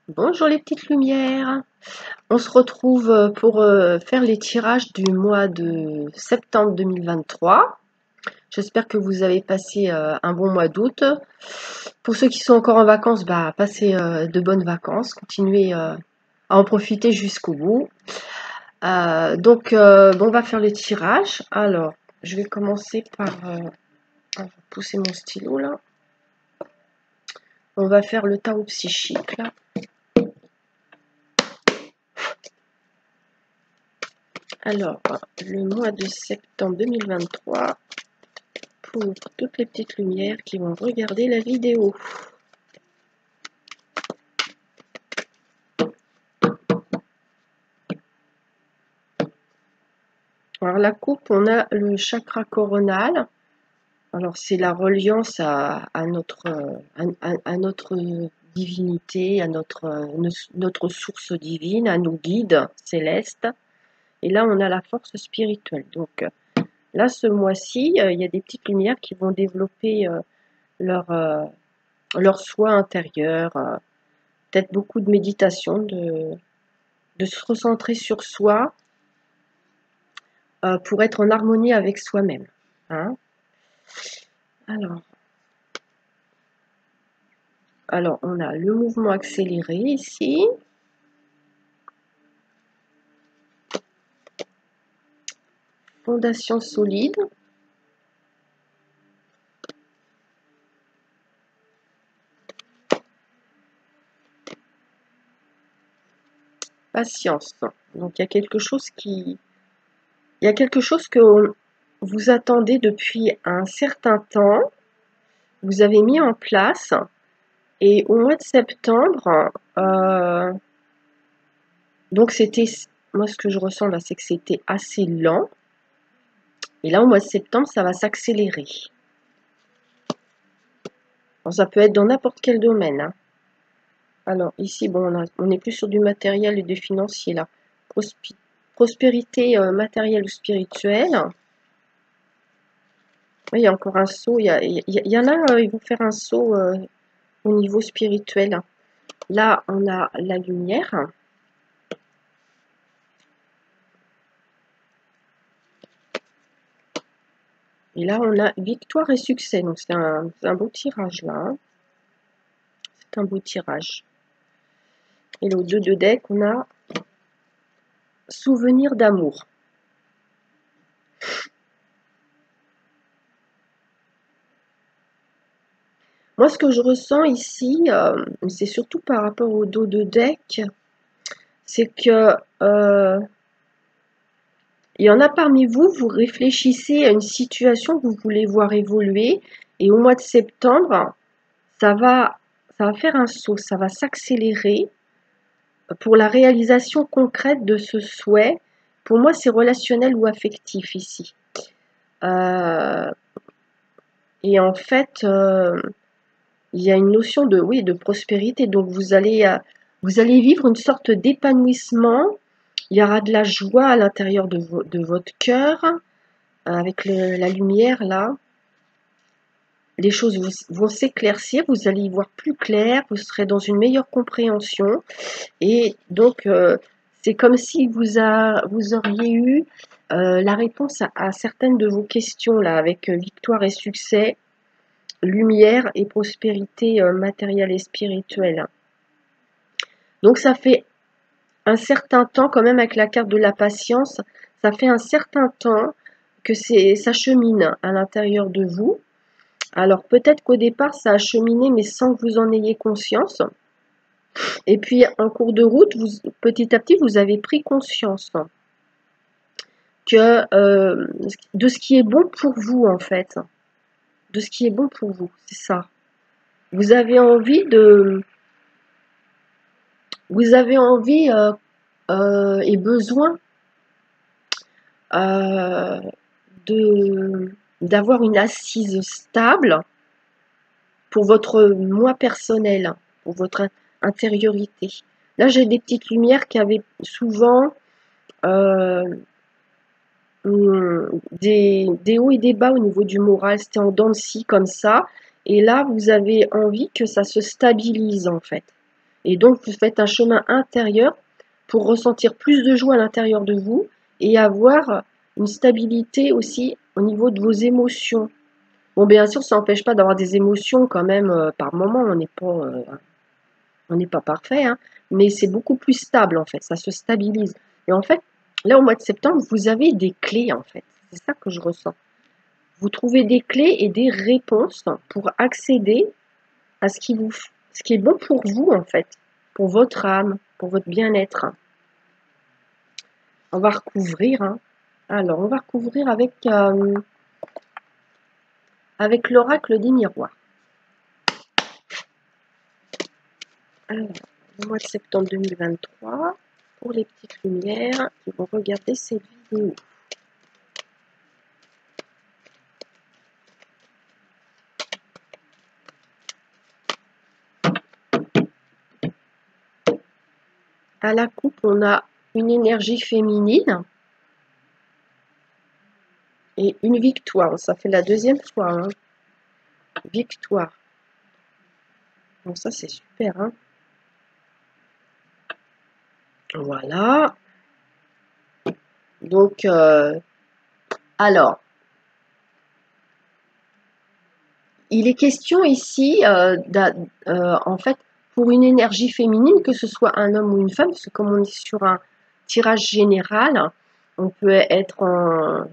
Bonjour les petites lumières. On se retrouve pour faire les tirages du mois de septembre 2023. J'espère que vous avez passé un bon mois d'août. Pour ceux qui sont encore en vacances, passez de bonnes vacances. Continuez à en profiter jusqu'au bout. On va faire les tirages. Alors, je vais commencer par pousser mon stylo là. On va faire le tarot psychique là. Alors, le mois de septembre 2023 pour toutes les petites lumières qui vont regarder la vidéo. Alors la coupe, on a le chakra coronal. Alors c'est la reliance à notre divinité, à notre source divine, à nos guides célestes. Et là, on a la force spirituelle. Donc là, ce mois-ci, il y a des petites lumières qui vont développer leur soi intérieur. Peut-être beaucoup de méditation, de se recentrer sur soi pour être en harmonie avec soi-même. Hein. Alors, on a le mouvement accéléré ici. Fondation solide. Patience. Donc, il y a quelque chose que vous attendez depuis un certain temps. Vous avez mis en place. Et au mois de septembre, donc c'était, moi ce que je ressens là, c'est que c'était assez lent. Et là, au mois de septembre, ça va s'accélérer. Bon, ça peut être dans n'importe quel domaine. Hein. Alors, ici, bon, on est plus sur du matériel et du financier, là. Prospérité matérielle ou spirituelle. Oui, il y a encore un saut. Il y en a, ils vont faire un saut au niveau spirituel. Là, on a la lumière. Et là, on a victoire et succès. Donc, c'est un beau tirage, là. Hein. C'est un beau tirage. Et le 2 de deck, on a souvenir d'amour. Moi, ce que je ressens ici, c'est surtout par rapport au dos de deck, c'est que il y en a parmi vous, vous réfléchissez à une situation que vous voulez voir évoluer, et au mois de septembre, ça va faire un saut, ça va s'accélérer pour la réalisation concrète de ce souhait. Pour moi, c'est relationnel ou affectif ici. Et en fait, il y a une notion de prospérité. Donc, vous allez vivre une sorte d'épanouissement. Il y aura de la joie à l'intérieur de votre cœur, avec la lumière là. Les choses vont s'éclaircir, vous allez y voir plus clair, vous serez dans une meilleure compréhension. Et donc, c'est comme si vous auriez eu la réponse à certaines de vos questions là, avec victoire et succès, lumière et prospérité matérielle et spirituelle. Donc ça fait un certain temps quand même avec la carte de la patience, ça fait un certain temps que ça chemine à l'intérieur de vous. Alors peut-être qu'au départ ça a cheminé mais sans que vous en ayez conscience. Et puis en cours de route, petit à petit vous avez pris conscience que de ce qui est bon pour vous en fait. De ce qui est bon pour vous, c'est ça. Vous avez envie et besoin d'avoir une assise stable pour votre moi personnel, pour votre intériorité. Là, j'ai des petites lumières qui avaient souvent des hauts et des bas au niveau du moral. C'était en dents de scie comme ça. Et là, vous avez envie que ça se stabilise en fait. Et donc, vous faites un chemin intérieur pour ressentir plus de joie à l'intérieur de vous et avoir une stabilité aussi au niveau de vos émotions. Bon, bien sûr, ça n'empêche pas d'avoir des émotions quand même par moment, on n'est pas parfait, hein, mais c'est beaucoup plus stable en fait, ça se stabilise. Et en fait, là au mois de septembre, vous avez des clés en fait, c'est ça que je ressens. Vous trouvez des clés et des réponses pour accéder à ce qui est bon pour vous en fait, pour votre âme, pour votre bien-être. On va recouvrir, hein. Alors, on va recouvrir avec l'oracle des miroirs. Alors, le mois de septembre 2023, pour les petites lumières qui vont regarder cette vidéo. À la coupe, on a une énergie féminine et une victoire. Ça fait la deuxième fois, hein. Victoire. Bon, ça, c'est super, hein. Voilà. Donc, alors, il est question ici, en fait, pour une énergie féminine, que ce soit un homme ou une femme, parce que comme on est sur un tirage général, on peut être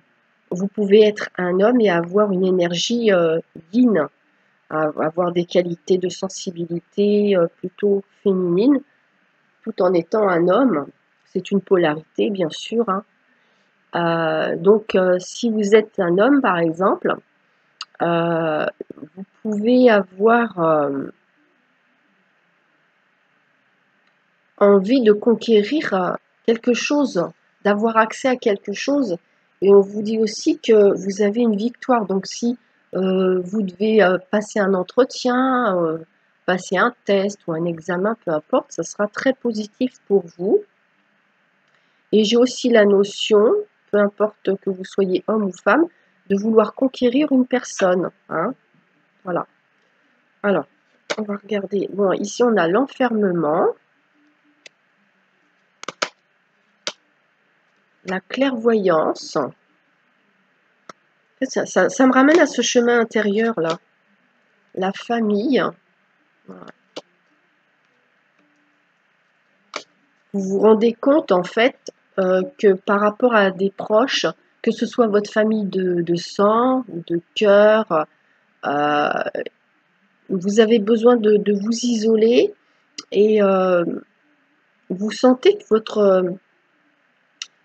vous pouvez être un homme et avoir une énergie yin, avoir des qualités de sensibilité plutôt féminines, tout en étant un homme. C'est une polarité, bien sûr, hein. Donc, si vous êtes un homme, par exemple, vous pouvez avoir envie de conquérir quelque chose, d'avoir accès à quelque chose. Et on vous dit aussi que vous avez une victoire. Donc, si vous devez passer un entretien, passer un test ou un examen, peu importe, ça sera très positif pour vous. Et j'ai aussi la notion, peu importe que vous soyez homme ou femme, de vouloir conquérir une personne, hein. Voilà. Alors, on va regarder. Bon, ici, on a l'enfermement, la clairvoyance. Ça me ramène à ce chemin intérieur, là. La famille. Voilà. Vous vous rendez compte, en fait, que par rapport à des proches, que ce soit votre famille de sang ou de cœur, vous avez besoin de vous isoler et vous sentez que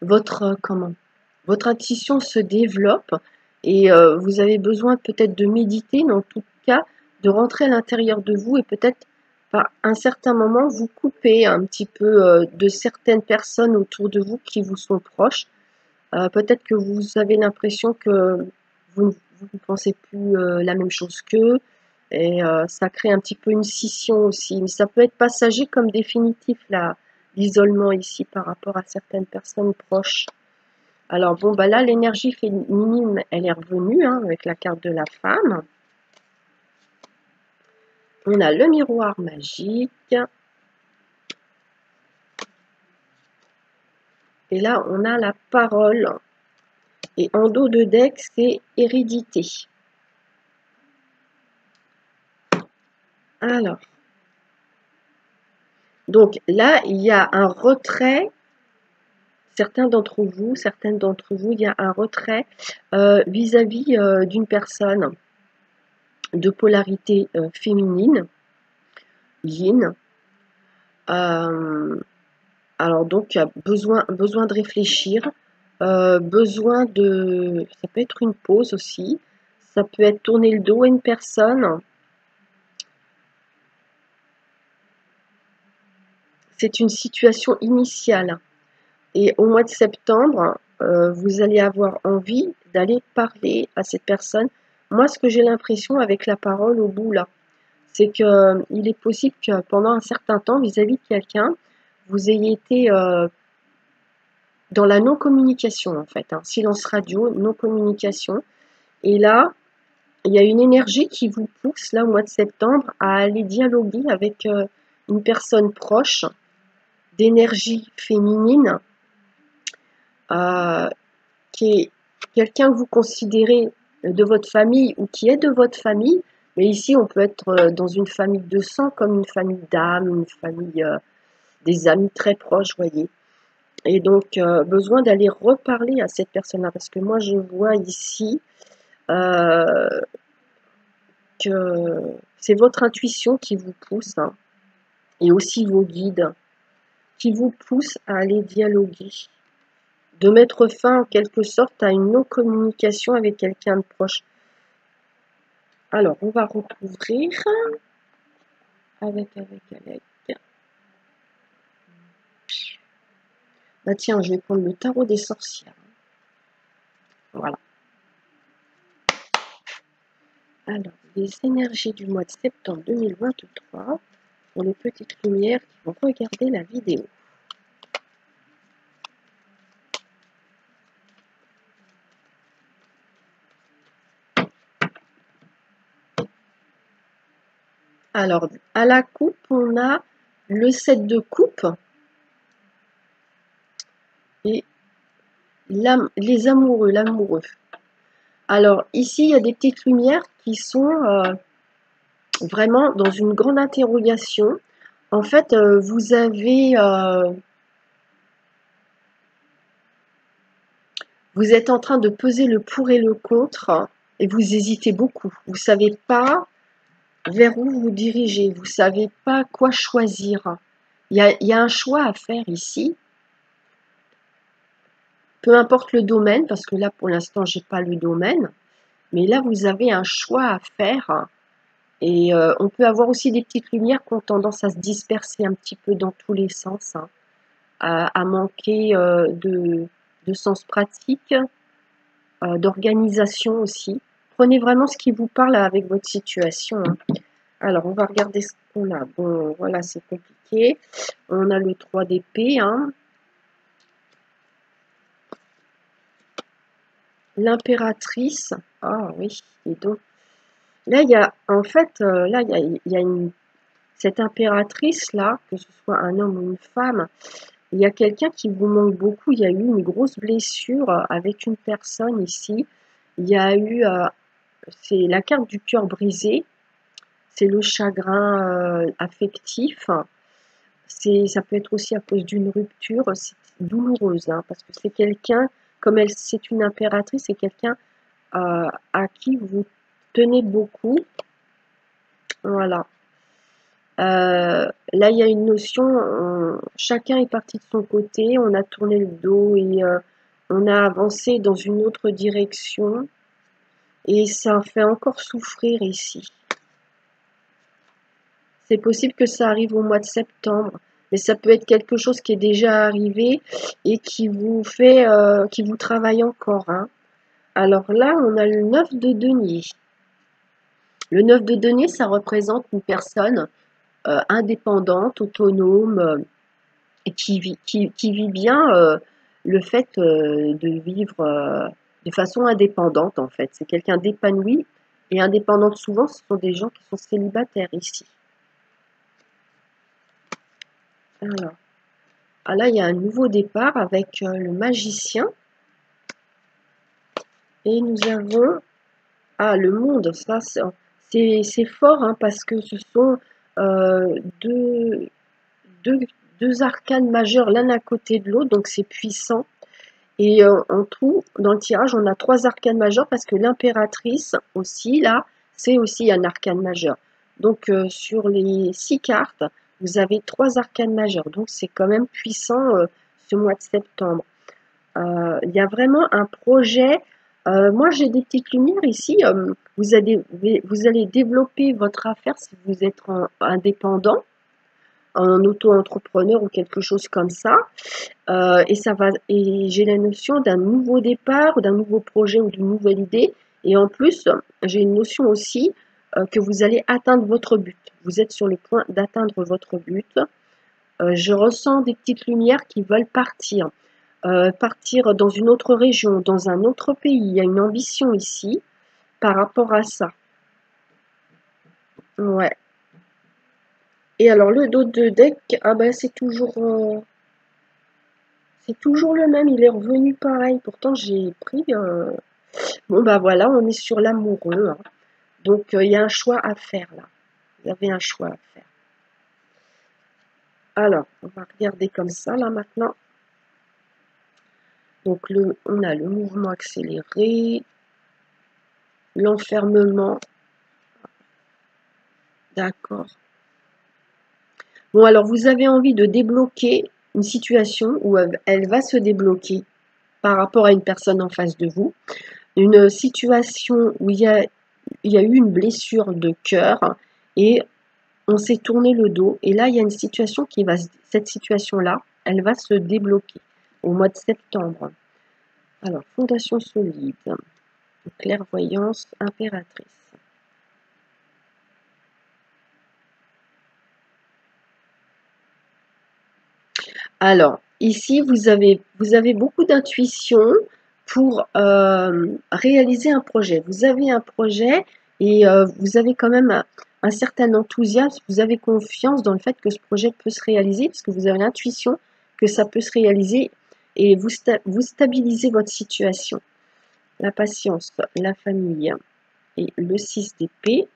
votre intuition se développe et vous avez besoin peut-être de méditer, mais en tout cas de rentrer à l'intérieur de vous et peut-être par un certain moment vous couper un petit peu de certaines personnes autour de vous qui vous sont proches. Peut-être que vous avez l'impression que vous ne pensez plus la même chose qu'eux et ça crée un petit peu une scission aussi. Mais ça peut être passager comme définitif là, l'isolement ici par rapport à certaines personnes proches. Alors bon, bah là, l'énergie féminine, elle est revenue hein, avec la carte de la femme. On a le miroir magique. Et là, on a la parole. Et en dos de deck, c'est hérédité. Alors. Donc là, il y a un retrait. Certaines d'entre vous, il y a un retrait vis-à-vis d'une personne de polarité féminine, yin. Alors donc, besoin de réfléchir, besoin de... Ça peut être une pause aussi, ça peut être tourner le dos à une personne. C'est une situation initiale. Et au mois de septembre, vous allez avoir envie d'aller parler à cette personne. Moi, ce que j'ai l'impression avec la parole au bout là, c'est qu'il est possible que pendant un certain temps, vis-à-vis de quelqu'un, vous ayez été dans la non-communication en fait, hein, silence radio, non-communication. Et là, il y a une énergie qui vous pousse là au mois de septembre à aller dialoguer avec une personne proche, d'énergie féminine, qui est quelqu'un que vous considérez de votre famille ou qui est de votre famille. Mais ici, on peut être dans une famille de sang comme une famille d'âme, une famille, des amis très proches, voyez. Et donc, besoin d'aller reparler à cette personne-là, parce que moi, je vois ici que c'est votre intuition qui vous pousse, hein, et aussi vos guides, qui vous poussent à aller dialoguer, de mettre fin en quelque sorte à une non-communication avec quelqu'un de proche. Alors, on va recouvrir avec. Bah tiens, je vais prendre le tarot des sorcières. Voilà. Alors, les énergies du mois de septembre 2023 pour les petites lumières qui vont regarder la vidéo. Alors, à la coupe, on a le 7 de coupe et les amoureux, l'amoureux. Alors, ici, il y a des petites lumières qui sont vraiment dans une grande interrogation. En fait, vous êtes en train de peser le pour et le contre et vous hésitez beaucoup. Vous ne savez pas vers où vous dirigez, vous ne savez pas quoi choisir. Il y a un choix à faire ici. Peu importe le domaine, parce que là, pour l'instant, je n'ai pas le domaine. Mais là, vous avez un choix à faire. Et on peut avoir aussi des petites lumières qui ont tendance à se disperser un petit peu dans tous les sens, hein, à manquer de sens pratique, d'organisation aussi. Prenez vraiment ce qui vous parle avec votre situation, hein. Alors, on va regarder ce qu'on a. Bon, voilà, c'est compliqué. On a le 3 d'épée, hein. L'impératrice. Ah oui, et donc. Là, il y a, en fait, là, il y a cette impératrice-là, que ce soit un homme ou une femme, il y a quelqu'un qui vous manque beaucoup. Il y a eu une grosse blessure avec une personne ici. Il y a eu, c'est la carte du cœur brisé, c'est le chagrin affectif. Ça peut être aussi à cause d'une rupture, c'est douloureuse, hein, parce que c'est quelqu'un, comme elle, c'est une impératrice, c'est quelqu'un à qui vous tenez beaucoup. Voilà. Là, il y a une notion, chacun est parti de son côté, on a tourné le dos et on a avancé dans une autre direction et ça fait encore souffrir ici. C'est possible que ça arrive au mois de septembre, mais ça peut être quelque chose qui est déjà arrivé et qui vous fait, qui vous travaille encore, hein. Alors là, on a le 9 de denier. Le 9 de denier, ça représente une personne indépendante, autonome, et qui vit bien le fait de vivre de façon indépendante, en fait. C'est quelqu'un d'épanoui et indépendante. Souvent, ce sont des gens qui sont célibataires ici. Alors, là, il y a un nouveau départ avec le magicien. Et nous avons le monde. Ça, c'est fort, hein, parce que ce sont deux, deux arcanes majeures l'un à côté de l'autre, donc c'est puissant. Et en tout, dans le tirage, on a 3 arcanes majeures parce que l'impératrice aussi, là, c'est aussi un arcane majeur. Donc sur les 6 cartes, vous avez 3 arcanes majeures. Donc c'est quand même puissant ce mois de septembre. Il y a vraiment un projet. Moi, j'ai des petites lumières ici. Vous allez développer votre affaire si vous êtes indépendant, en auto-entrepreneur ou quelque chose comme ça. Et j'ai la notion d'un nouveau départ, d'un nouveau projet ou d'une nouvelle idée. Et en plus, j'ai une notion aussi que vous allez atteindre votre but. Vous êtes sur le point d'atteindre votre but. Je ressens des petites lumières qui veulent partir. Partir dans une autre région, dans un autre pays. Il y a une ambition ici par rapport à ça. Ouais. Et alors le dos de deck, ah ben c'est toujours le même, il est revenu pareil. Pourtant j'ai pris bon bah voilà, on est sur l'amoureux, hein. Donc il y a un choix à faire là. Vous avez un choix à faire. Alors, on va regarder comme ça là maintenant. Donc on a le mouvement accéléré, l'enfermement. D'accord. Bon, alors vous avez envie de débloquer une situation où elle va se débloquer par rapport à une personne en face de vous. Une situation où il y a eu une blessure de cœur et on s'est tourné le dos. Et là, il y a une situation cette situation-là, elle va se débloquer au mois de septembre. Alors, fondation solide, clairvoyance impératrice. Alors, ici, vous avez beaucoup d'intuition pour réaliser un projet. Vous avez un projet et vous avez quand même un certain enthousiasme, vous avez confiance dans le fait que ce projet peut se réaliser, parce que vous avez l'intuition que ça peut se réaliser et vous stabilisez votre situation. La patience, la famille et le 6 d'épée.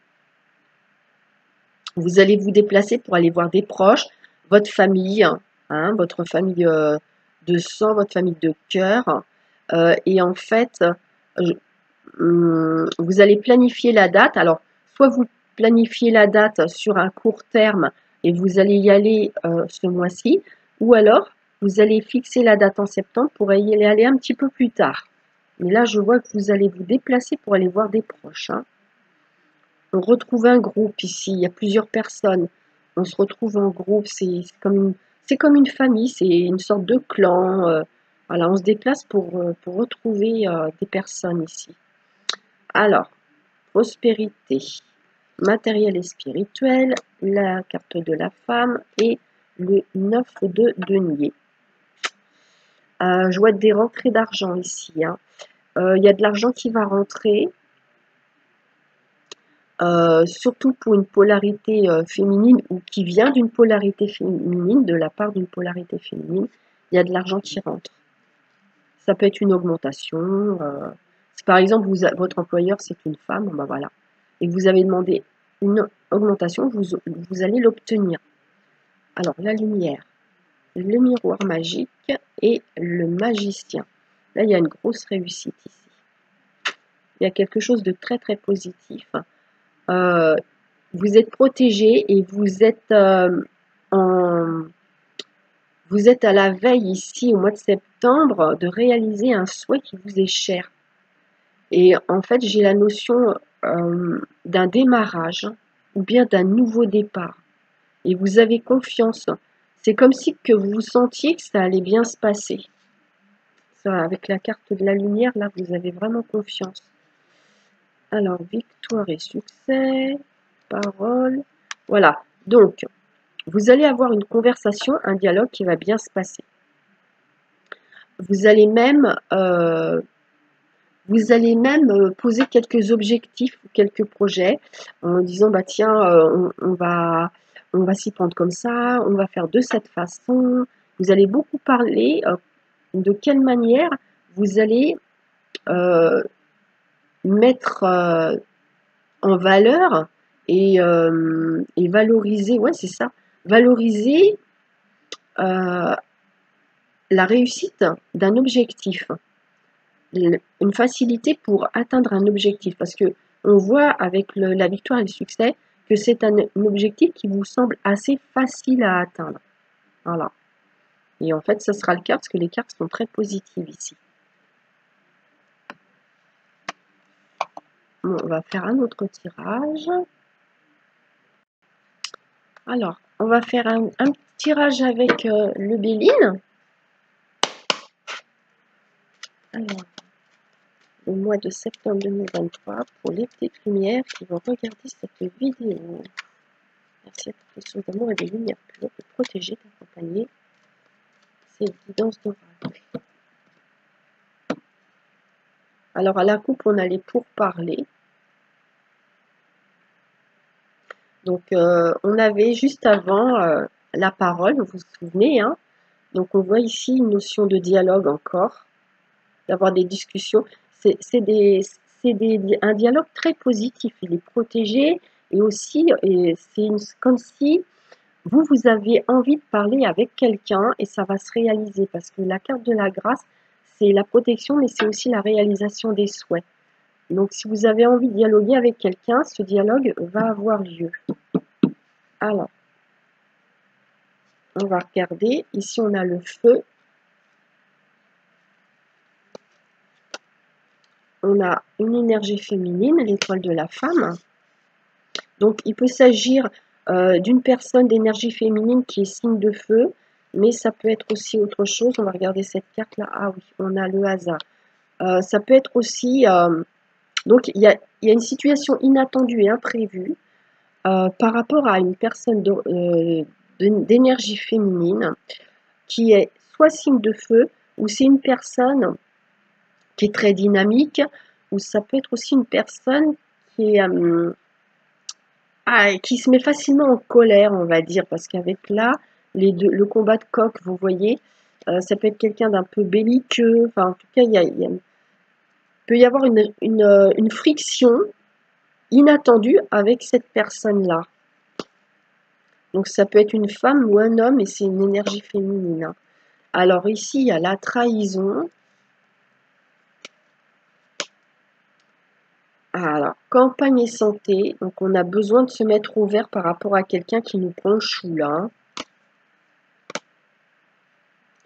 Vous allez vous déplacer pour aller voir des proches, votre famille, hein, votre famille de sang, votre famille de cœur. Et en fait, vous allez planifier la date. Alors, soit vous planifiez la date sur un court terme et vous allez y aller ce mois-ci, ou alors vous allez fixer la date en septembre pour y aller un petit peu plus tard. Mais là, je vois que vous allez vous déplacer pour aller voir des proches, hein. On retrouve un groupe ici, il y a plusieurs personnes. On se retrouve en groupe, c'est comme une famille, c'est une sorte de clan. Voilà, on se déplace pour retrouver des personnes ici. Alors, prospérité, matériel et spirituel, la carte de la femme et le 9 de denier. Je vois des rentrées d'argent ici, hein. Il y a de l'argent qui va rentrer. Surtout pour une polarité féminine ou qui vient d'une polarité féminine, de la part d'une polarité féminine, il y a de l'argent qui rentre. Ça peut être une augmentation. Si par exemple votre employeur c'est une femme, ben voilà, et que vous avez demandé une augmentation, vous allez l'obtenir. Alors la lumière, le miroir magique et le magicien. Là il y a une grosse réussite ici. Il y a quelque chose de très très positif. Vous êtes protégé et vous êtes à la veille ici au mois de septembre de réaliser un souhait qui vous est cher. Et en fait, j'ai la notion d'un démarrage ou bien d'un nouveau départ. Et vous avez confiance. C'est comme si que vous sentiez que ça allait bien se passer. Ça, avec la carte de la lumière, là, vous avez vraiment confiance. Alors, victoire et succès, parole. Voilà. Donc, vous allez avoir une conversation, un dialogue qui va bien se passer. Vous allez même poser quelques objectifs ou quelques projets en disant bah tiens on va s'y prendre comme ça, on va faire de cette façon. Vous allez beaucoup parler de quelle manière vous allez mettre en valeur et valoriser, ouais c'est ça, valoriser la réussite d'un objectif, une facilité pour atteindre un objectif, parce que on voit avec la victoire et le succès que c'est un objectif qui vous semble assez facile à atteindre. Voilà. Et en fait, ce sera le cas parce que les cartes sont très positives ici. Bon, on va faire un autre tirage. Alors, on va faire un tirage avec le Béline. Alors, le mois de septembre 2023 pour les petites lumières qui vont regarder cette vidéo. Merci à toutes les sources d'amour et des lumières pures de protéger, d'accompagner ces guidances d'orage. Alors à la coupe, on a les pourparlers. Donc, on avait juste avant la parole, vous vous souvenez, hein? Donc, on voit ici une notion de dialogue encore, d'avoir des discussions. C'est un dialogue très positif, il est protégé et aussi, c'est comme si vous avez envie de parler avec quelqu'un et ça va se réaliser parce que la carte de la grâce, c'est la protection, mais c'est aussi la réalisation des souhaits. Donc, si vous avez envie de dialoguer avec quelqu'un, ce dialogue va avoir lieu. Alors, on va regarder. Ici, on a le feu. On a une énergie féminine, l'étoile de la femme. Donc, il peut s'agir d'une personne d'énergie féminine qui est signe de feu, mais ça peut être aussi autre chose. On va regarder cette carte-là. Ah oui, on a le hasard. Ça peut être aussi... donc, il y a une situation inattendue et imprévue par rapport à une personne d'énergie féminine qui est soit signe de feu, ou c'est une personne qui est très dynamique, ou ça peut être aussi une personne qui est... qui se met facilement en colère, on va dire, parce qu'avec là, le combat de coq, vous voyez, ça peut être quelqu'un d'un peu belliqueux, enfin en tout cas, il peut y avoir une friction inattendue avec cette personne-là. Donc ça peut être une femme ou un homme et c'est une énergie féminine, hein. Alors ici, il y a la trahison. Alors, campagne et santé. Donc on a besoin de se mettre au vert par rapport à quelqu'un qui nous prend le chou là, hein.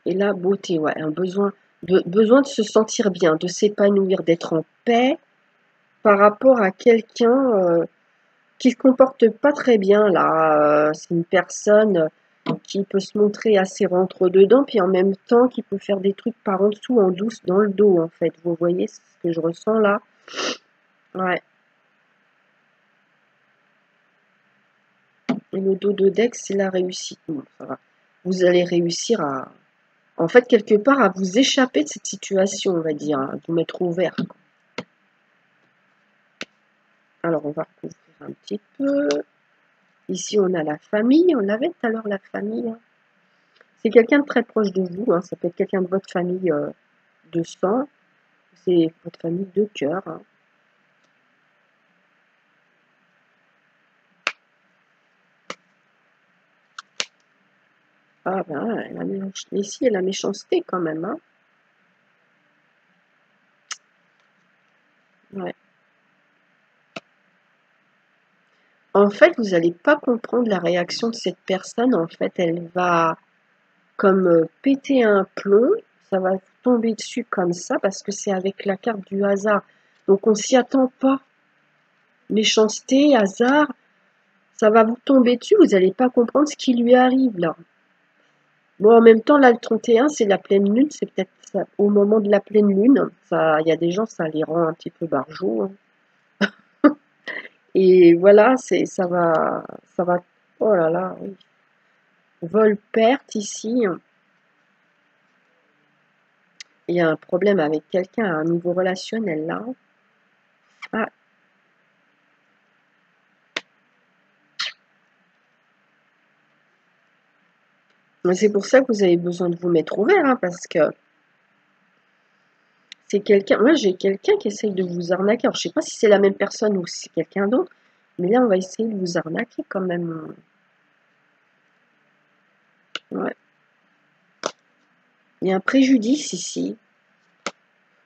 Et la beauté, ouais, un besoin de se sentir bien, de s'épanouir, d'être en paix par rapport à quelqu'un qui se comporte pas très bien là. C'est une personne qui peut se montrer assez rentre-dedans, puis en même temps qui peut faire des trucs par en dessous, en douce, dans le dos en fait. Vous voyez ce que je ressens là? Ouais. Et le dos de Dex, c'est la réussite. Bon, ça va. Vous allez réussir à, en fait, quelque part, à vous échapper de cette situation, on va dire, à vous mettre au vert. Alors, on va recouvrir un petit peu. Ici, on a la famille. On l'avait tout à l'heure, la famille, hein. C'est quelqu'un de très proche de vous, hein. Ça peut être quelqu'un de votre famille de sang. C'est votre famille de cœur, hein. Ah ben, ici, il y a la méchanceté quand même, hein. Ouais. En fait, vous n'allez pas comprendre la réaction de cette personne. En fait, elle va comme péter un plomb. Ça va vous tomber dessus comme ça parce que c'est avec la carte du hasard. Donc, on s'y attend pas. Méchanceté, hasard, ça va vous tomber dessus. Vous n'allez pas comprendre ce qui lui arrive là. Bon, en même temps, là, le 31, c'est la pleine lune. C'est peut-être au moment de la pleine lune. Il y a des gens, ça les rend un petit peu barjots, hein. Et voilà, ça va, oh là là, oui. Vol-perte ici. Il y a un problème avec quelqu'un à un niveau relationnel là. Ah, mais c'est pour ça que vous avez besoin de vous mettre ouvert, hein, parce que c'est quelqu'un. Moi, j'ai quelqu'un qui essaye de vous arnaquer. Alors, je sais pas si c'est la même personne ou si c'est quelqu'un d'autre, mais là, on va essayer de vous arnaquer quand même. Ouais. Il y a un préjudice ici.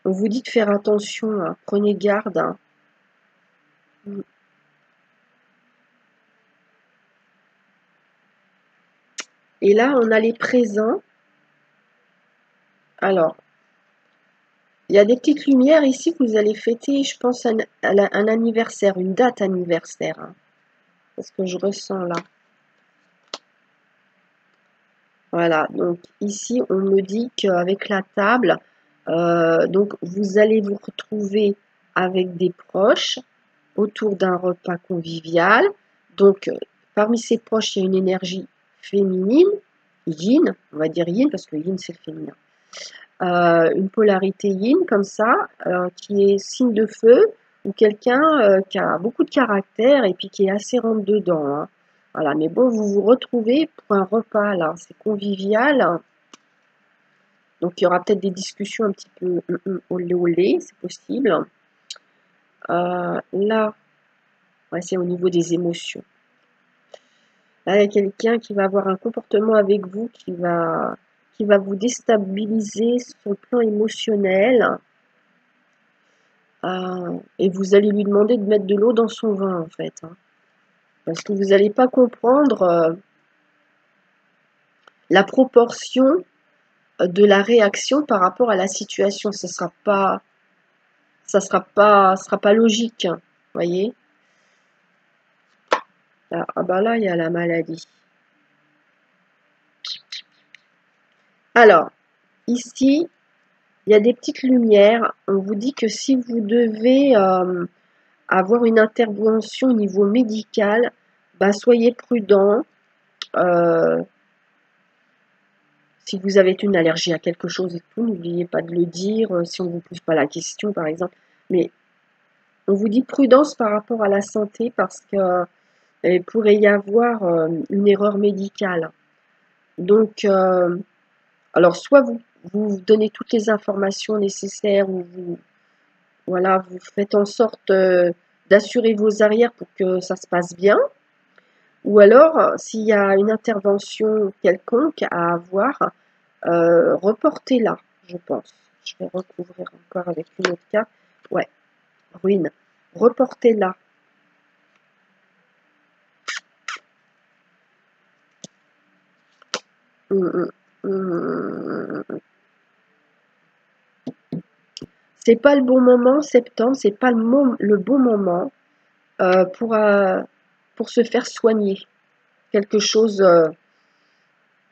On vous dit de faire attention, hein. Prenez garde, hein. Et là, on a les présents. Alors, il y a des petites lumières ici que vous allez fêter, je pense, un anniversaire, une date anniversaire, hein. C'est ce que je ressens là. Voilà, donc ici, on me dit qu'avec la table, donc vous allez vous retrouver avec des proches autour d'un repas convivial. Donc, parmi ces proches, il y a une énergie féminine, yin, on va dire yin parce que yin c'est le féminin. Une polarité yin comme ça, qui est signe de feu, ou quelqu'un qui a beaucoup de caractère et puis qui est assez rentre-dedans, hein. Voilà, mais bon, vous vous retrouvez pour un repas, là, c'est convivial. Donc, il y aura peut-être des discussions un petit peu olé olé, c'est possible. Là, ouais, c'est au niveau des émotions. Là, il y a quelqu'un qui va avoir un comportement avec vous qui va vous déstabiliser sur le plan émotionnel. Et vous allez lui demander de mettre de l'eau dans son vin, en fait, hein. Parce que vous n'allez pas comprendre la proportion de la réaction par rapport à la situation. Ça sera pas logique, hein, voyez. Ah bah là, il y a la maladie. Alors, ici, il y a des petites lumières. On vous dit que si vous devez avoir une intervention au niveau médical, bah, soyez prudent. Si vous avez une allergie à quelque chose et tout, n'oubliez pas de le dire, si on ne vous pose pas la question, par exemple. Mais on vous dit prudence par rapport à la santé parce qu'il pourrait y avoir une erreur médicale. Donc, alors soit vous donnez toutes les informations nécessaires ou voilà, vous faites en sorte d'assurer vos arrières pour que ça se passe bien. Ou alors, s'il y a une intervention quelconque à avoir, reportez-la, je pense. Je vais recouvrir encore avec une autre carte. Ouais, ruine. Reportez-la. C'est pas le bon moment, septembre, c'est pas le bon moment euh, pour, euh, pour se faire soigner. Quelque chose,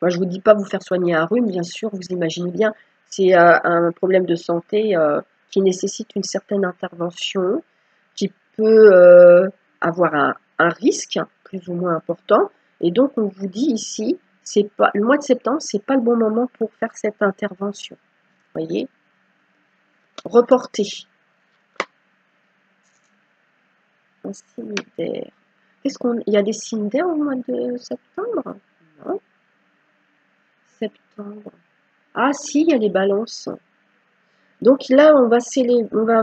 moi je vous dis pas vous faire soigner un rhume, bien sûr, vous imaginez bien, c'est un problème de santé qui nécessite une certaine intervention, qui peut avoir un risque plus ou moins important. Et donc on vous dit ici, c'est pas le mois de septembre, c'est pas le bon moment pour faire cette intervention. Voyez, reporter. Un cimétaire. Il y a des cimétaires au mois de septembre? Non. Septembre. Ah si, il y a les balances. Donc là, on va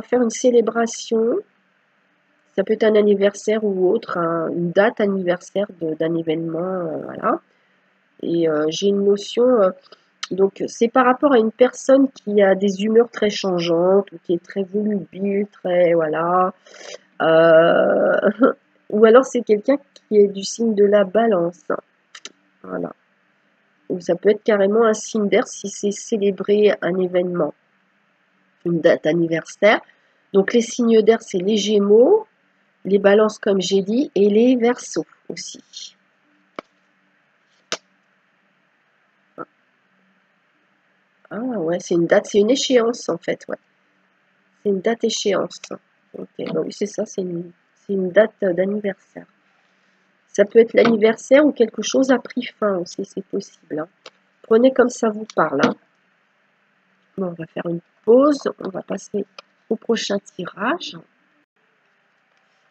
faire une célébration. Ça peut être un anniversaire ou autre, une date anniversaire d'un événement, voilà. Et j'ai une notion, donc c'est par rapport à une personne qui a des humeurs très changeantes, ou qui est très volubile, très, voilà. Ou alors c'est quelqu'un qui est du signe de la balance, voilà. Ou ça peut être carrément un signe d'air si c'est célébrer un événement, une date anniversaire. Donc les signes d'air, c'est les Gémeaux, les Balances comme j'ai dit, et les Verseaux aussi. Ah ouais, c'est une date, c'est une échéance en fait, ouais. C'est une date échéance. Ok, bah oui, c'est ça, c'est une date d'anniversaire. Ça peut être l'anniversaire ou quelque chose a pris fin aussi, c'est possible, hein. Prenez comme ça vous parle, hein. Bon, on va faire une pause, on va passer au prochain tirage.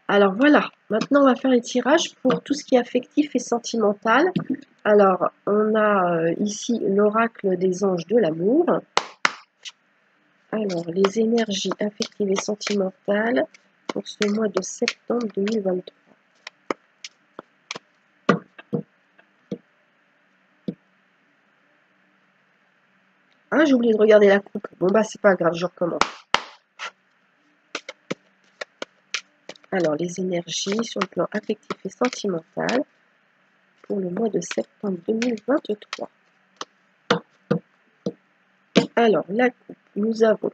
Alors voilà, maintenant on va faire les tirages pour tout ce qui est affectif et sentimental. Alors, on a ici l'oracle des anges de l'amour. Alors, les énergies affectives et sentimentales pour ce mois de septembre 2023. Ah, j'ai oublié de regarder la coupe. Bon, bah, c'est pas grave, je recommence. Alors, les énergies sur le plan affectif et sentimental pour le mois de septembre 2023. Alors, la coupe, nous avons: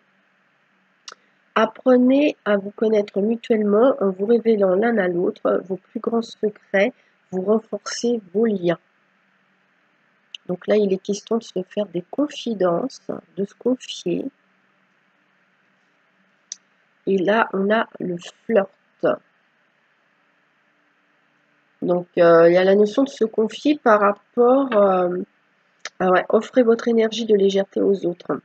apprenez à vous connaître mutuellement en vous révélant l'un à l'autre vos plus grands secrets, vous renforcez vos liens. Donc là, il est question de se faire des confidences, de se confier. Et là, on a le flirt. Donc, il y a la notion de se confier par rapport offrez votre énergie de légèreté aux autres.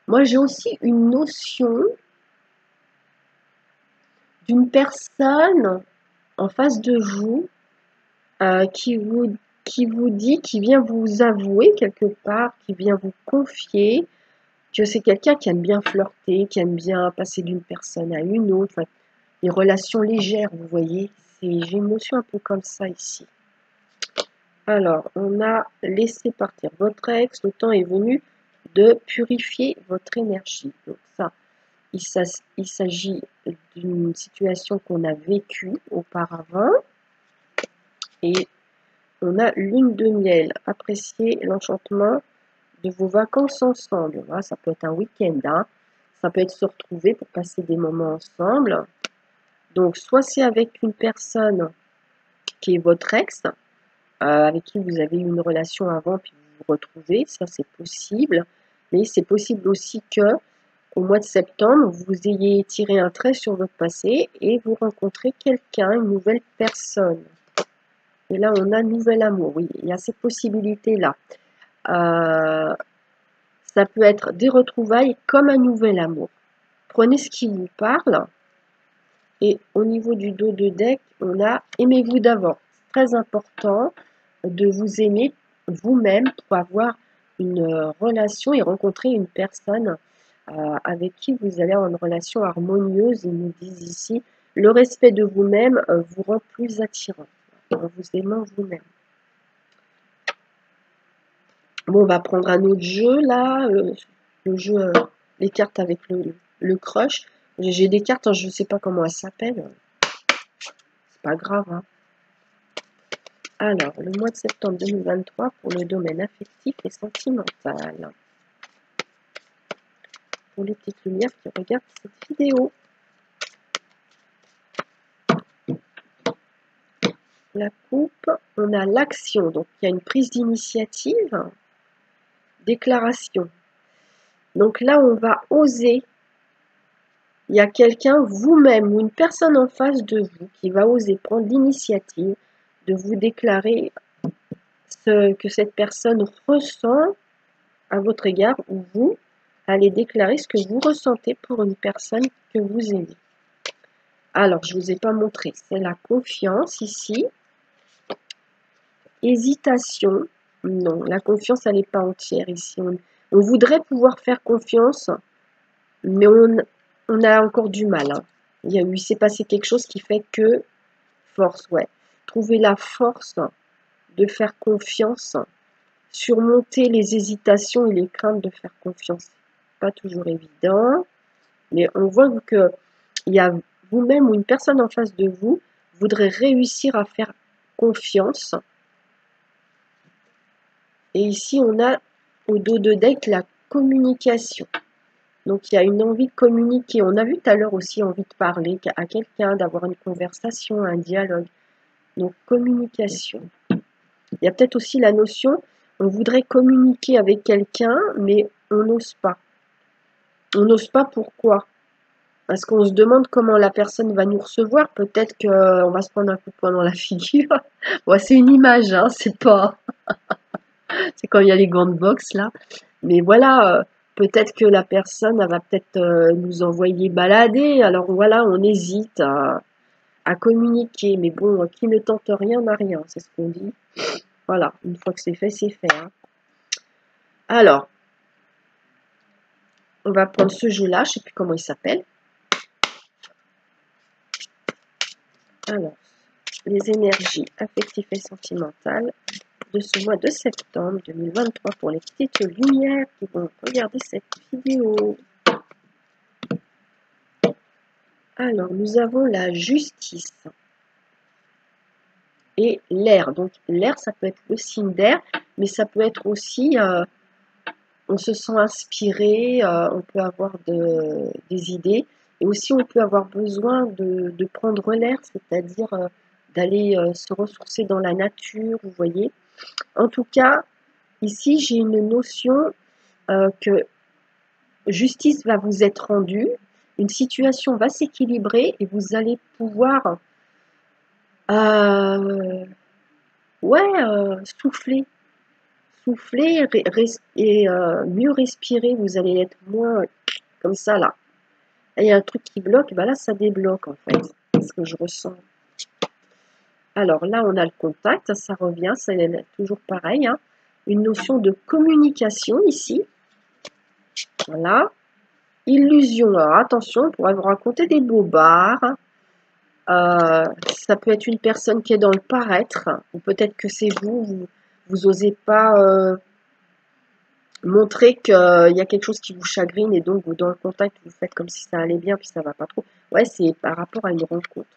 Moi, j'ai aussi une notion d'une personne en face de vous qui vous dit, qui vient vous avouer quelque part, qui vient vous confier que c'est quelqu'un qui aime bien flirter, qui aime bien passer d'une personne à une autre, enfin, des relations légères, vous voyez. J'ai une notion un peu comme ça ici. Alors, on a laissé partir votre ex, le temps est venu de purifier votre énergie. Donc ça, il s'agit d'une situation qu'on a vécue auparavant. Et on a lune de miel. Appréciez l'enchantement de vos vacances ensemble. Voilà, ça peut être un week-end, hein. Ça peut être se retrouver pour passer des moments ensemble. Donc, soit c'est avec une personne qui est votre ex, avec qui vous avez eu une relation avant, puis vous vous retrouvez, ça c'est possible. Mais c'est possible aussi que au mois de septembre, vous ayez tiré un trait sur votre passé et vous rencontrez quelqu'un, une nouvelle personne. Et là, on a nouvel amour. Oui, il y a ces possibilités-là. Ça peut être des retrouvailles comme un nouvel amour. Prenez ce qui vous parle. Et au niveau du dos de deck, on a aimez-vous d'avant. C'est très important de vous aimer vous-même pour avoir une relation et rencontrer une personne avec qui vous allez avoir une relation harmonieuse. Ils nous disent ici, le respect de vous-même vous rend plus attirant en vous aimant vous-même. Bon, on va prendre un autre jeu là, le jeu, les cartes avec le crush. J'ai des cartes, hein, je ne sais pas comment elles s'appellent. C'est pas grave, hein. Alors, le mois de septembre 2023 pour le domaine affectif et sentimental. Pour les petites lumières qui regardent cette vidéo. La coupe, on a l'action, donc il y a une prise d'initiative, déclaration. Donc là, on va oser. Il y a quelqu'un, vous-même ou une personne en face de vous qui va oser prendre l'initiative de vous déclarer ce que cette personne ressent à votre égard, ou vous allez déclarer ce que vous ressentez pour une personne que vous aimez. Alors, je ne vous ai pas montré, c'est la confiance ici. Hésitation, non, la confiance, elle n'est pas entière ici. On voudrait pouvoir faire confiance, mais on a encore du mal, hein. Il s'est passé quelque chose qui fait que force, ouais. Trouver la force de faire confiance, surmonter les hésitations et les craintes de faire confiance. Pas toujours évident, mais on voit que il y a vous-même ou une personne en face de vous voudrait réussir à faire confiance. Et ici, on a au dos de deck la communication. Donc, il y a une envie de communiquer. On a vu tout à l'heure aussi envie de parler à quelqu'un, d'avoir une conversation, un dialogue. Donc, communication. Il y a peut-être aussi la notion, on voudrait communiquer avec quelqu'un, mais on n'ose pas. On n'ose pas pourquoi? Parce qu'on se demande comment la personne va nous recevoir. Peut-être qu'on va se prendre un coup de poing dans la figure. Ouais, c'est une image, hein, c'est pas... c'est quand il y a les gants de boxe, là. Mais voilà, peut-être que la personne, elle va peut-être nous envoyer balader. Alors voilà, on hésite à communiquer. Mais bon, qui ne tente rien n'a rien, c'est ce qu'on dit. Voilà, une fois que c'est fait, hein. Alors, on va prendre ce jeu-là, je ne sais plus comment il s'appelle. Alors, les énergies affectives et sentimentales de ce mois de septembre 2023 pour les petites lumières qui vont regarder cette vidéo. Alors, nous avons la justice et l'air. Donc, l'air, ça peut être le signe d'air, mais ça peut être aussi, on se sent inspiré, on peut avoir des idées, et aussi on peut avoir besoin de prendre l'air, c'est-à-dire d'aller se ressourcer dans la nature, vous voyez. En tout cas, ici, j'ai une notion que justice va vous être rendue, une situation va s'équilibrer et vous allez pouvoir souffler et mieux respirer. Vous allez être moins comme ça là. Il y a un truc qui bloque, bah là ça débloque en fait. ce que je ressens. Alors là, on a le contact, ça revient, c'est toujours pareil. Hein. Une notion de communication ici. Voilà. Illusion. Alors attention, on pourrait vous raconter des bobards. Ça peut être une personne qui est dans le paraître, ou peut-être que c'est vous osez pas montrer qu'il y a quelque chose qui vous chagrine et donc vous, dans le contact, vous faites comme si ça allait bien puis ça va pas trop. Ouais, c'est par rapport à une rencontre.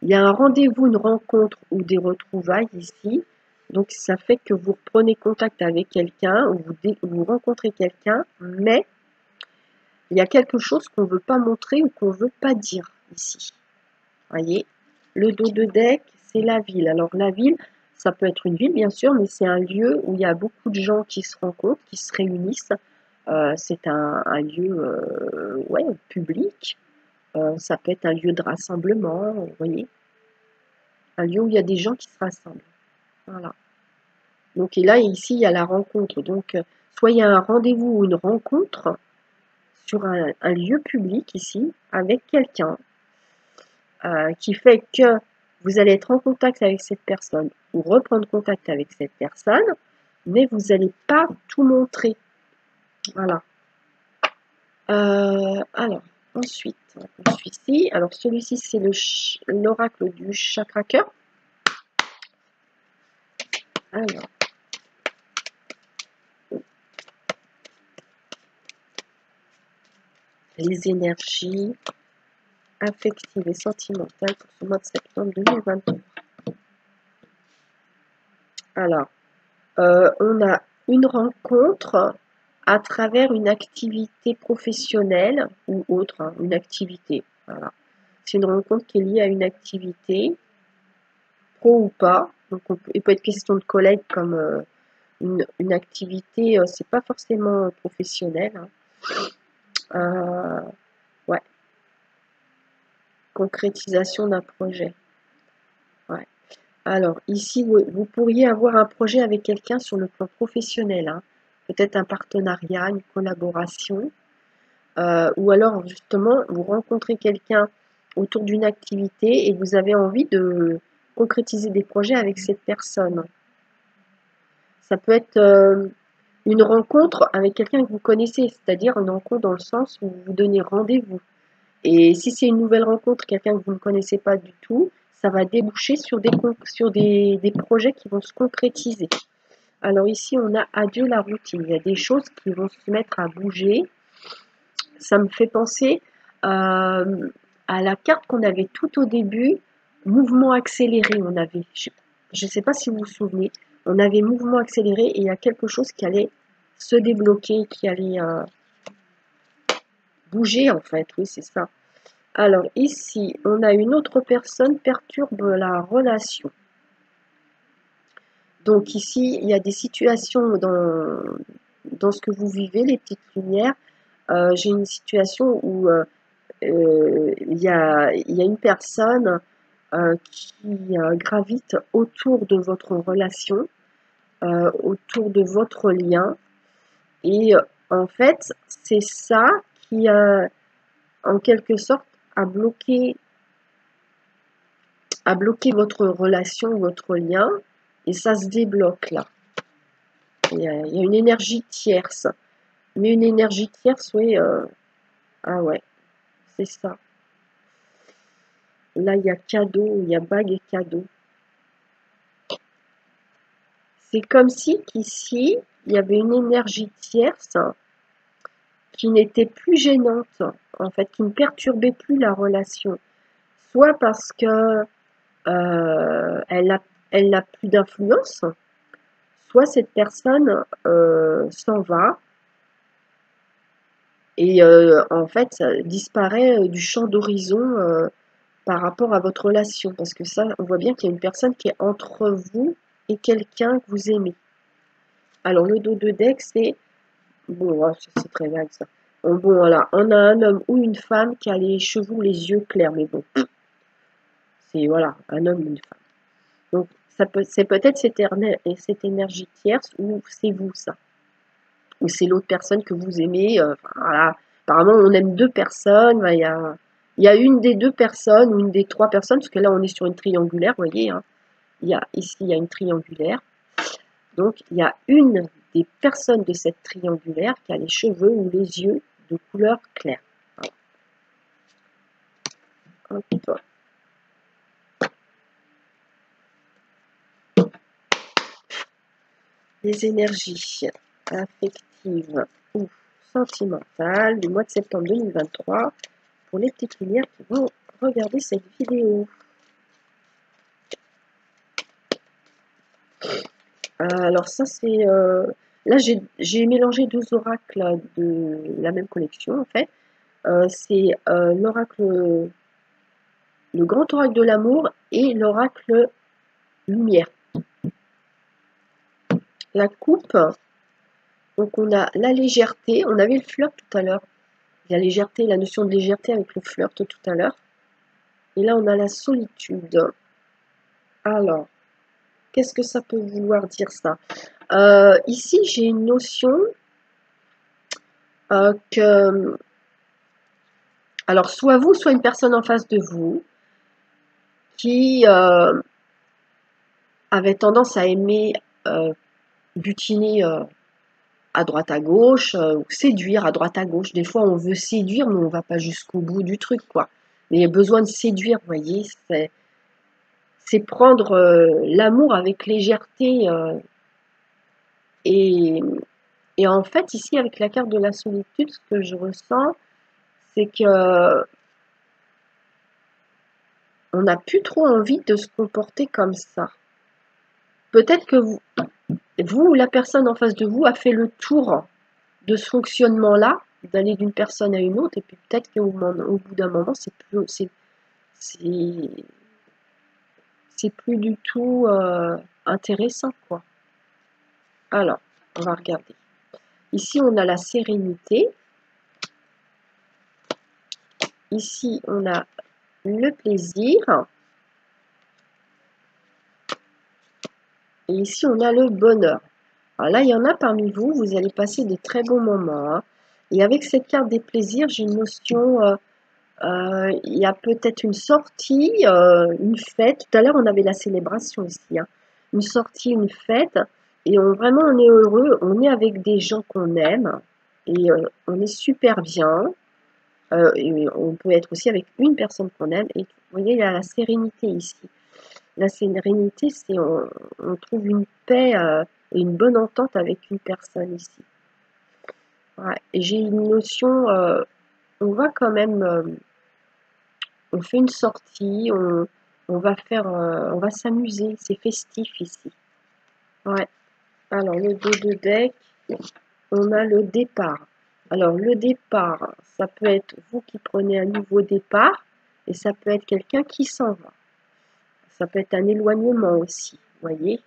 Il y a un rendez-vous, une rencontre ou des retrouvailles ici. Donc ça fait que vous reprenez contact avec quelqu'un ou vous rencontrez quelqu'un, mais il y a quelque chose qu'on ne veut pas montrer ou qu'on ne veut pas dire ici. Voyez, le dos de deck, c'est la ville. Alors la ville, ça peut être une ville bien sûr, mais c'est un lieu où il y a beaucoup de gens qui se rencontrent, qui se réunissent. C'est un lieu ouais, public. Ça peut être un lieu de rassemblement, vous voyez. Un lieu où il y a des gens qui se rassemblent. Voilà. Donc et là, ici, il y a la rencontre. Donc, soit il y a un rendez-vous ou une rencontre sur un lieu public ici, avec quelqu'un, qui fait que vous allez être en contact avec cette personne ou reprendre contact avec cette personne, mais vous n'allez pas tout montrer. Voilà. Alors, ensuite, celui-ci. Alors, celui-ci, c'est l'oracle du chakra cœur. Alors, les énergies affectives et sentimentales pour ce mois de septembre 2023. Alors, on a une rencontre à travers une activité professionnelle ou autre, hein, une activité. Voilà. C'est une rencontre qui est liée à une activité, pro ou pas. Donc, il peut être question de collègues comme une activité, c'est pas forcément professionnel. Hein. Ouais. Concrétisation d'un projet. Ouais. Alors, ici, vous pourriez avoir un projet avec quelqu'un sur le plan professionnel. Hein. Peut-être un partenariat, une collaboration. Ou alors, justement, vous rencontrez quelqu'un autour d'une activité et vous avez envie de concrétiser des projets avec cette personne. Ça peut être une rencontre avec quelqu'un que vous connaissez, c'est-à-dire une rencontre dans le sens où vous vous donnez rendez-vous. Et si c'est une nouvelle rencontre, quelqu'un que vous ne connaissez pas du tout, ça va déboucher sur des projets qui vont se concrétiser. Alors ici, on a adieu la routine. Il y a des choses qui vont se mettre à bouger. Ça me fait penser à la carte qu'on avait tout au début, mouvement accéléré. On avait, je ne sais pas si vous vous souvenez, on avait mouvement accéléré et il y a quelque chose qui allait se débloquer, qui allait bouger en fait. Oui, c'est ça. Alors ici, on a une autre personne perturbe la relation. Donc ici, il y a des situations dans ce que vous vivez, les petites lumières. J'ai une situation où il y a une personne qui gravite autour de votre relation, autour de votre lien. Et en fait, c'est ça qui, en quelque sorte, a bloqué votre relation, votre lien, et ça se débloque là. Il y a une énergie tierce. Mais une énergie tierce, oui, ah ouais, c'est ça. Là, il y a cadeau, il y a bague et cadeau. C'est comme si qu'ici, il y avait une énergie tierce qui n'était plus gênante, en fait, qui ne perturbait plus la relation. Soit parce que elle n'a plus d'influence, soit cette personne s'en va et en fait ça disparaît du champ d'horizon par rapport à votre relation. Parce que ça, on voit bien qu'il y a une personne qui est entre vous et quelqu'un que vous aimez. Alors le dos de deck, c'est... Bon, c'est très vague ça. Bon, voilà, on a un homme ou une femme qui a les cheveux ou les yeux clairs, mais bon, c'est voilà, un homme ou une femme. Donc, c'est peut-être cette énergie tierce ou c'est vous, ça. Ou c'est l'autre personne que vous aimez. Voilà. Apparemment, on aime deux personnes. Il y a Il y a une des deux personnes ou une des trois personnes, parce que là on est sur une triangulaire, vous voyez, hein. Ici il y a une triangulaire. Donc il y a une des personnes de cette triangulaire qui a les cheveux ou les yeux de couleur claire. Voilà. Hop. Les énergies affectives ou sentimentales du mois de septembre 2023 pour les petites lumières qui vont regarder cette vidéo. Alors ça c'est... là j'ai mélangé deux oracles de la même collection en fait. C'est l'oracle, le grand oracle de l'amour et l'oracle lumière. La coupe, donc on a la légèreté, on avait le flirt tout à l'heure. La légèreté, la notion de légèreté avec le flirt tout à l'heure. Et là on a la solitude. Alors, qu'est-ce que ça peut vouloir dire ça? Ici j'ai une notion que... Alors soit vous, soit une personne en face de vous qui avait tendance à aimer butiner à droite à gauche, ou séduire à droite à gauche. Des fois, on veut séduire, mais on va pas jusqu'au bout du truc, quoi. Mais il y a besoin de séduire, vous voyez, c'est prendre l'amour avec légèreté. Et, et en fait, ici, avec la carte de la solitude, ce que je ressens, c'est que on n'a plus trop envie de se comporter comme ça. Peut-être que vous ou la personne en face de vous a fait le tour de ce fonctionnement-là, d'aller d'une personne à une autre, et puis peut-être qu'au bout d'un moment, c'est plus du tout intéressant, quoi. Alors, on va regarder. Ici, on a la sérénité. Ici, on a le plaisir. Et ici, on a le bonheur. Alors là, il y en a parmi vous, vous allez passer de très bons moments, hein. Et avec cette carte des plaisirs, j'ai une notion, il y a peut-être une sortie, une fête. Tout à l'heure, on avait la célébration ici, hein. Une sortie, une fête. Et vraiment, on est heureux, on est avec des gens qu'on aime. Et on est super bien. Et on peut être aussi avec une personne qu'on aime. Et vous voyez, il y a la sérénité ici. La sérénité, c'est on trouve une paix et une bonne entente avec une personne ici. Ouais. J'ai une notion, on va quand même, on fait une sortie, on va faire, on va s'amuser, c'est festif ici. Ouais. Alors le dos de deck, on a le départ. Alors le départ, ça peut être vous qui prenez un nouveau départ et ça peut être quelqu'un qui s'en va. Ça peut être un éloignement aussi, vous voyez.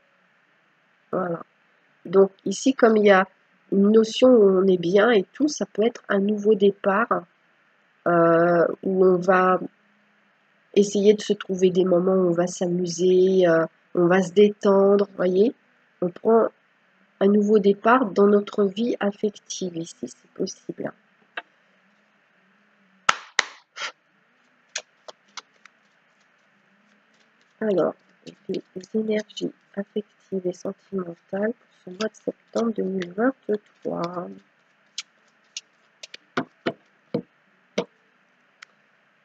Voilà. Donc ici, comme il y a une notion où on est bien et tout, ça peut être un nouveau départ où on va essayer de se trouver des moments où on va s'amuser, on va se détendre, vous voyez. On prend un nouveau départ dans notre vie affective ici, c'est possible. Alors, les énergies affectives et sentimentales pour ce mois de septembre 2023.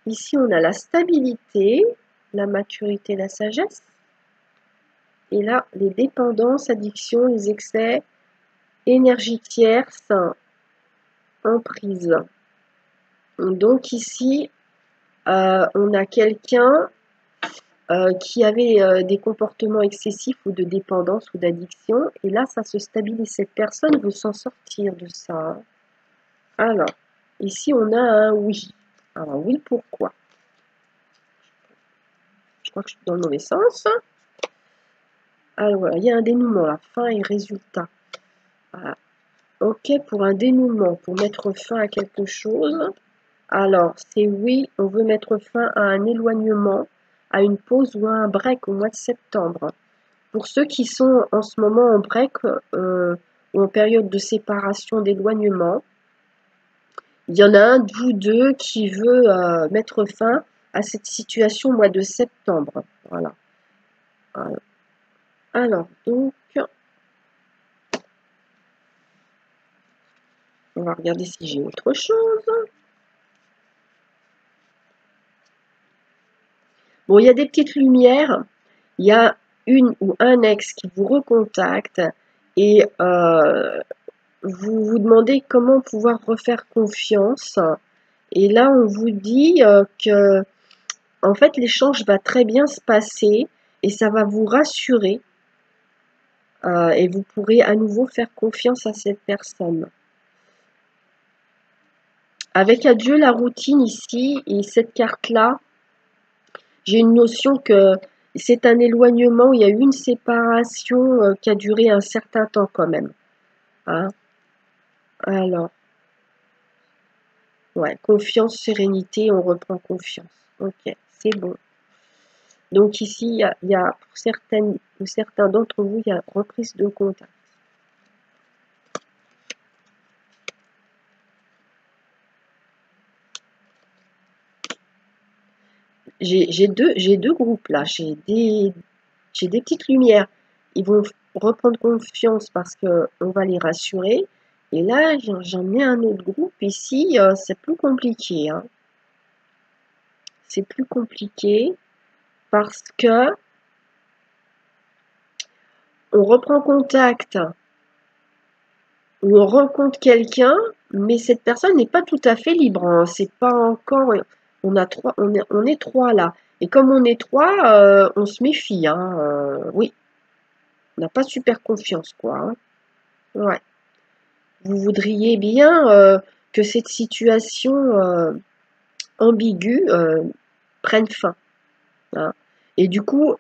Ici, on a la stabilité, la maturité, la sagesse. Et là, les dépendances, addictions, les excès, énergie tierce, emprise. Donc ici, on a quelqu'un qui avait des comportements excessifs ou de dépendance ou d'addiction. Et là, ça se stabilise. Cette personne veut s'en sortir de ça. Alors, ici, on a un oui. Alors, oui, pourquoi? Je crois que je suis dans le mauvais sens. Alors, voilà, il y a un dénouement, la fin et résultat. Voilà. Ok, pour un dénouement, pour mettre fin à quelque chose. Alors, c'est oui, on veut mettre fin à un éloignement, à une pause ou à un break au mois de septembre. Pour ceux qui sont en ce moment en break ou en période de séparation, d'éloignement, Il y en a un de vous deux qui veut mettre fin à cette situation au mois de septembre. Voilà. Alors, donc, on va regarder si j'ai autre chose. Bon, il y a des petites lumières. Il y a une ou un ex qui vous recontacte et vous vous demandez comment pouvoir refaire confiance. Et là, on vous dit que, en fait, l'échange va très bien se passer et ça va vous rassurer et vous pourrez à nouveau faire confiance à cette personne. Avec adieu la routine ici et cette carte-là, j'ai une notion que c'est un éloignement, il y a eu une séparation qui a duré un certain temps quand même. Hein. Alors, ouais, confiance, sérénité, on reprend confiance. Ok, c'est bon. Donc ici, il y a pour certains d'entre vous, il y a reprise de contact. J'ai deux groupes là, j'ai des petites lumières. Ils vont reprendre confiance parce que on va les rassurer. Et là, j'en ai un autre groupe ici, c'est plus compliqué. Hein. C'est plus compliqué parce que on reprend contact ou on rencontre quelqu'un, mais cette personne n'est pas tout à fait libre. Hein. C'est pas encore. On est trois là. Et comme on est trois, on se méfie. Hein. Oui, on n'a pas super confiance, quoi. Hein. Ouais. Vous voudriez bien que cette situation ambiguë prenne fin. Hein. Et du coup,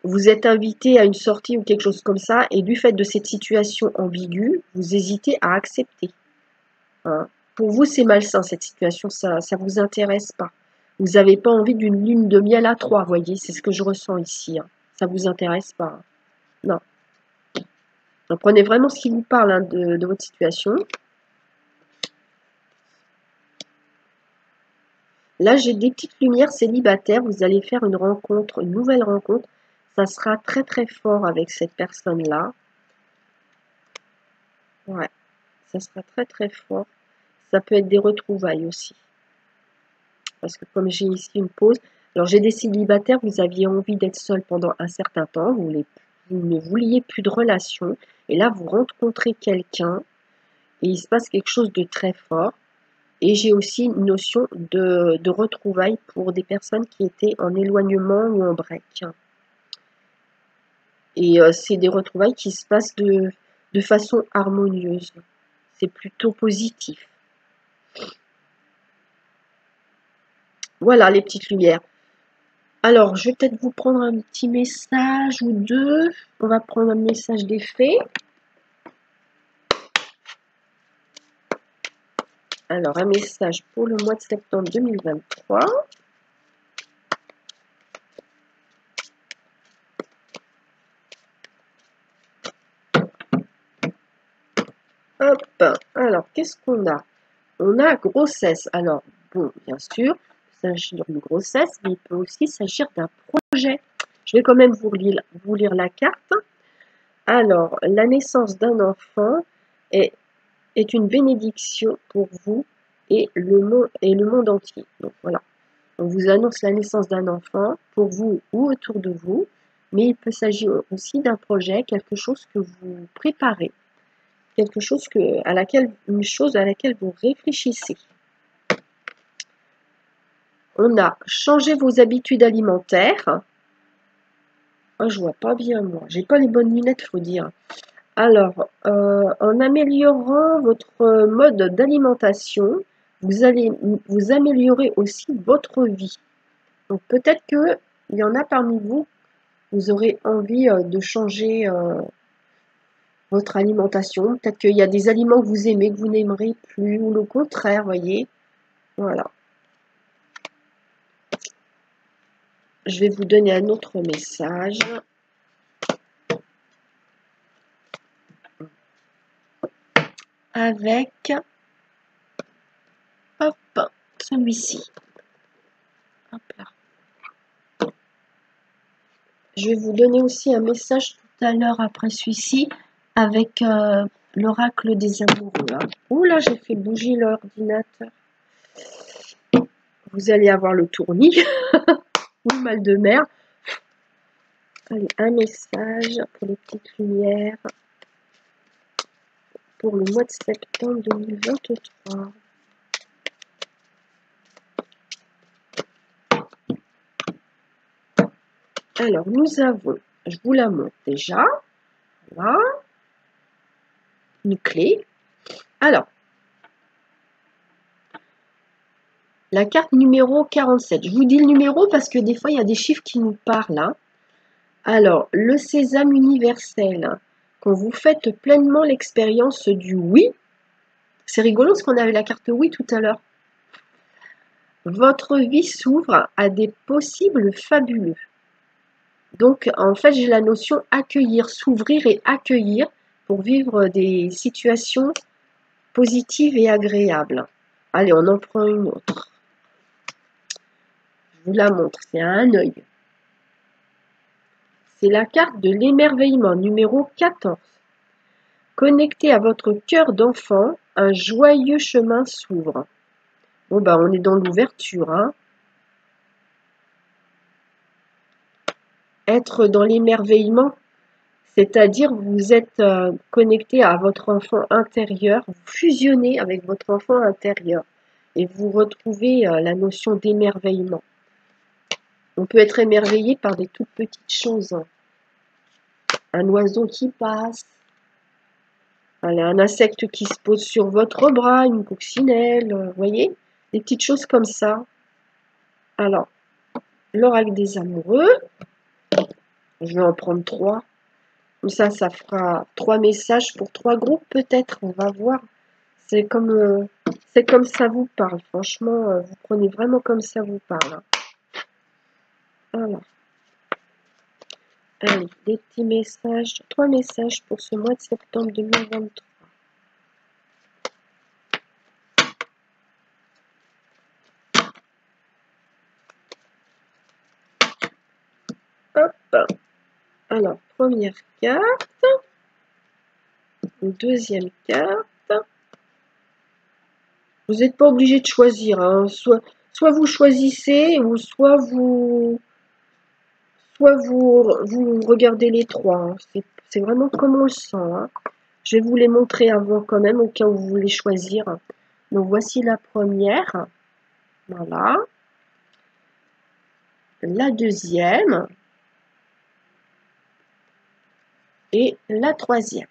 vous êtes invité à une sortie ou quelque chose comme ça, et du fait de cette situation ambiguë, vous hésitez à accepter. Hein. Pour vous, c'est malsain cette situation, ça ne vous intéresse pas. Vous n'avez pas envie d'une lune de miel à trois, voyez, c'est ce que je ressens ici. Hein. Ça vous intéresse pas. Hein. Non. Donc, prenez vraiment ce qui vous parle hein, de votre situation. Là, j'ai des petites lumières célibataires. Vous allez faire une rencontre, une nouvelle rencontre. Ça sera très très fort avec cette personne-là. Ouais, ça sera très très fort. Ça peut être des retrouvailles aussi. Parce que comme j'ai ici une pause, alors j'ai des célibataires, vous aviez envie d'être seul pendant un certain temps, vous ne vouliez plus de relation, et là vous rencontrez quelqu'un, et il se passe quelque chose de très fort. Et j'ai aussi une notion de retrouvailles pour des personnes qui étaient en éloignement ou en break. Et c'est des retrouvailles qui se passent de façon harmonieuse. C'est plutôt positif. Voilà les petites lumières. Alors, je vais peut-être vous prendre un petit message ou deux. On va prendre un message des fées. Alors, un message pour le mois de septembre 2023. Hop, alors, qu'est-ce qu'on a? On a grossesse. Alors, bon, bien sûr, il s'agit d'une grossesse, mais il peut aussi s'agir d'un projet. Je vais quand même vous lire la carte. Alors, la naissance d'un enfant est une bénédiction pour vous et le monde entier. Donc voilà, on vous annonce la naissance d'un enfant pour vous ou autour de vous, mais il peut s'agir aussi d'un projet, quelque chose que vous préparez, quelque chose une chose à laquelle vous réfléchissez. On a changé vos habitudes alimentaires. Oh, je vois pas bien moi, j'ai pas les bonnes lunettes, faut dire. Alors, en améliorant votre mode d'alimentation, vous allez vous améliorer aussi votre vie. Donc peut-être qu'il y en a parmi vous, vous aurez envie de changer votre alimentation. Peut-être qu'il y a des aliments que vous aimez, que vous n'aimerez plus, ou le contraire, voyez. Voilà. Je vais vous donner un autre message. Avec celui-ci. Hop là. Je vais vous donner aussi un message tout à l'heure après celui-ci avec l'oracle des amoureux. Hein. Ouh là, j'ai fait bouger l'ordinateur. Vous allez avoir le tournis ou le mal de mer. Allez, un message pour les petites lumières pour le mois de septembre 2023. Alors, nous avons, je vous la montre déjà, voilà, une clé. Alors, la carte numéro 47. Je vous dis le numéro parce que des fois, il y a des chiffres qui nous parlent. Hein. Alors, le sésame universel. Quand vous faites pleinement l'expérience du oui, c'est rigolo parce qu'on avait la carte oui tout à l'heure. Votre vie s'ouvre à des possibles fabuleux. Donc, en fait, j'ai la notion accueillir, s'ouvrir et accueillir pour vivre des situations positives et agréables. Allez, on en prend une autre. Je vous la montre, c'est à un œil. C'est la carte de l'émerveillement, numéro 14. Connecté à votre cœur d'enfant, un joyeux chemin s'ouvre. Bon, bah, on est dans l'ouverture, hein. Être dans l'émerveillement, c'est-à-dire vous êtes connecté à votre enfant intérieur, vous fusionnez avec votre enfant intérieur et vous retrouvez la notion d'émerveillement. On peut être émerveillé par des toutes petites choses. Hein. Un oiseau qui passe, un insecte qui se pose sur votre bras, une coccinelle, vous voyez, des petites choses comme ça. Alors, l'oracle des amoureux, je vais en prendre 3. Comme ça fera 3 messages pour 3 groupes peut-être, on va voir. C'est comme ça vous parle, franchement, vous prenez vraiment comme ça vous parle. Hein. Voilà. Allez, des petits messages, 3 messages pour ce mois de septembre 2023. Hop. Alors, première carte. Deuxième carte. Vous n'êtes pas obligé de choisir. Hein. Soit vous choisissez, ou soit vous regardez les 3. Hein. C'est vraiment comme on le sent. Hein. Je vais vous les montrer avant quand même, au cas où vous voulez choisir. Donc, voici la première. Voilà. La deuxième. Et la troisième.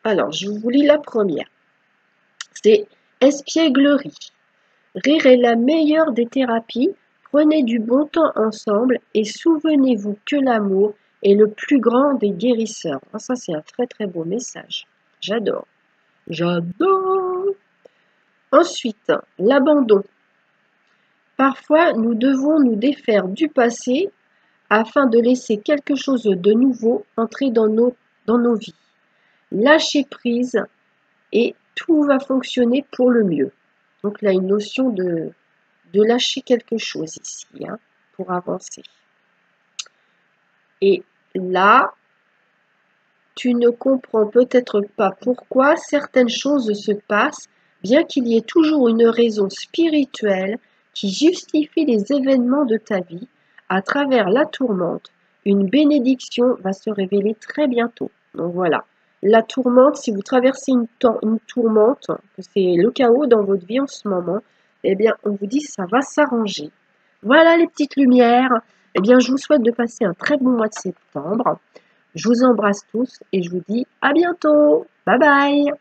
Alors, je vous lis la première. C'est espièglerie. Rire est la meilleure des thérapies. Prenez du bon temps ensemble et souvenez-vous que l'amour est le plus grand des guérisseurs. Ah, ça, c'est un très très beau message. J'adore. J'adore. Ensuite, l'abandon. Parfois, nous devons nous défaire du passé afin de laisser quelque chose de nouveau entrer dans nos vies. Lâcher prise et tout va fonctionner pour le mieux. Donc là, une notion de lâcher quelque chose ici, hein, pour avancer. Et là, tu ne comprends peut-être pas pourquoi certaines choses se passent, bien qu'il y ait toujours une raison spirituelle qui justifie les événements de ta vie. À travers la tourmente, une bénédiction va se révéler très bientôt. Donc voilà, la tourmente, si vous traversez une tourmente, que c'est le chaos dans votre vie en ce moment, eh bien, on vous dit ça va s'arranger. Voilà les petites lumières. Eh bien, je vous souhaite de passer un très bon mois de septembre. Je vous embrasse tous et je vous dis à bientôt. Bye bye.